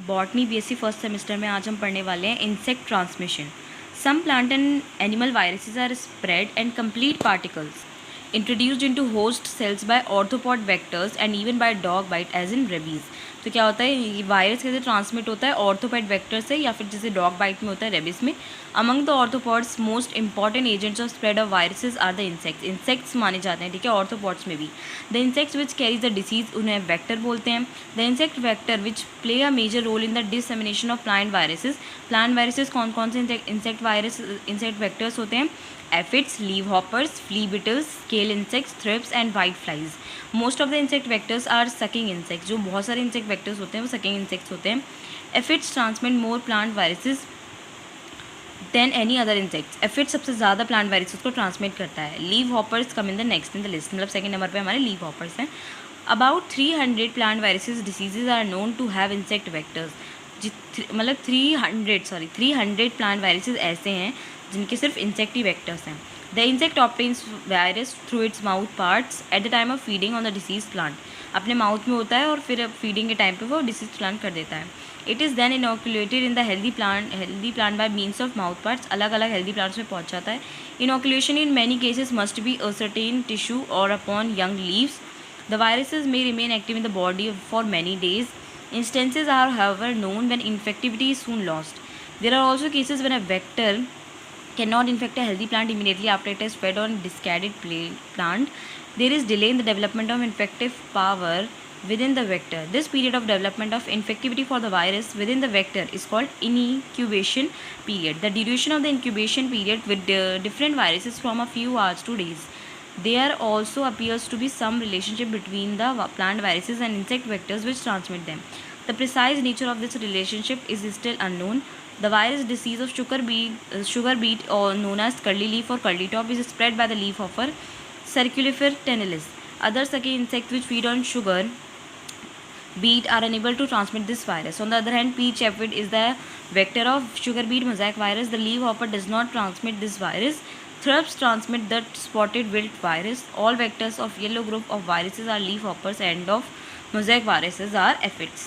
Botany BSc first semester में आज हम पढ़ने वाले हैं insect transmission. Some plant and animal viruses are spread and complete particles introduced into host cells by orthopod vectors and even by dog bite as in rabies. तो क्या होता है, ये वायरस कैसे ट्रांसमिट होता है ऑर्थोपॉड वेक्टर से या फिर जैसे डॉग बाइट में होता है रेबीज में. Among the orthopods most important agents of spread of viruses are the insects. Insects माने जाते हैं, ठीक है, ऑर्थोपॉड्स में भी. The insects which carries the disease उन्हें वेक्टर बोलते हैं. The insect vector which play a major role in the dissemination of plant viruses. Plant viruses कौन कौन से इंसेक्ट वेक्टर्स होते हैं? Aphids, leaf hoppers, flea beetles, scale insects, thrips and white flies. Most of the insect vectors are sucking insects. जो बहुत सारे insect vectors होते हैं वो सकिंग इंसेक्ट्स होते हैं. Aphids transmit more plant viruses than any other insects. Aphid सबसे ज़्यादा प्लांट वायरसेस को ट्रांसमिट करता है. Leaf hoppers come in the next in the list, मतलब सेकंड नंबर पे हमारे लीव हॉपर्स हैं. About 300 plant viruses diseases are known to have insect vectors. मतलब 300 प्लांट वायरसेस ऐसे हैं जिनके सिर्फ इंसेक्ट ही वेक्टर्स हैं. The insect obtains virus through its mouth parts at the time of feeding on the disease plant. अपने mouth में होता है और फिर फीडिंग के टाइम पे वो डिसीज प्लांट कर देता है. It is then inoculated in the healthy plant by means of mouth parts. अलग अलग हेल्दी प्लांट्स में पहुंच जाता है. Inoculation in many cases must be a certain tissue और upon young leaves. The viruses may remain active in the body for many days. Instances are however known when infectivity is soon lost. There are also cases when a vector cannot infect a healthy plant immediately after it is fed on discarded plant. There is delay in the development of infective power within the vector. This period of development of infectivity for the virus within the vector is called incubation period. The duration of the incubation period with different viruses from a few hours to days. There also appears to be some relationship between the plant viruses and insect vectors which transmit them. The precise nature of this relationship is still unknown. The virus disease of sugar beet, or known as curly leaf or curly top, is spread by the leafhopper Circulifer tenalis. Other sucking insects which feed on sugar beet are unable to transmit this virus. On the other hand, peach aphid is the vector of sugar beet mosaic virus. The leafhopper does not transmit this virus. Thrips transmit the spotted wilt virus. All vectors of yellow group of viruses are leafhoppers, and of mosaic viruses are aphids.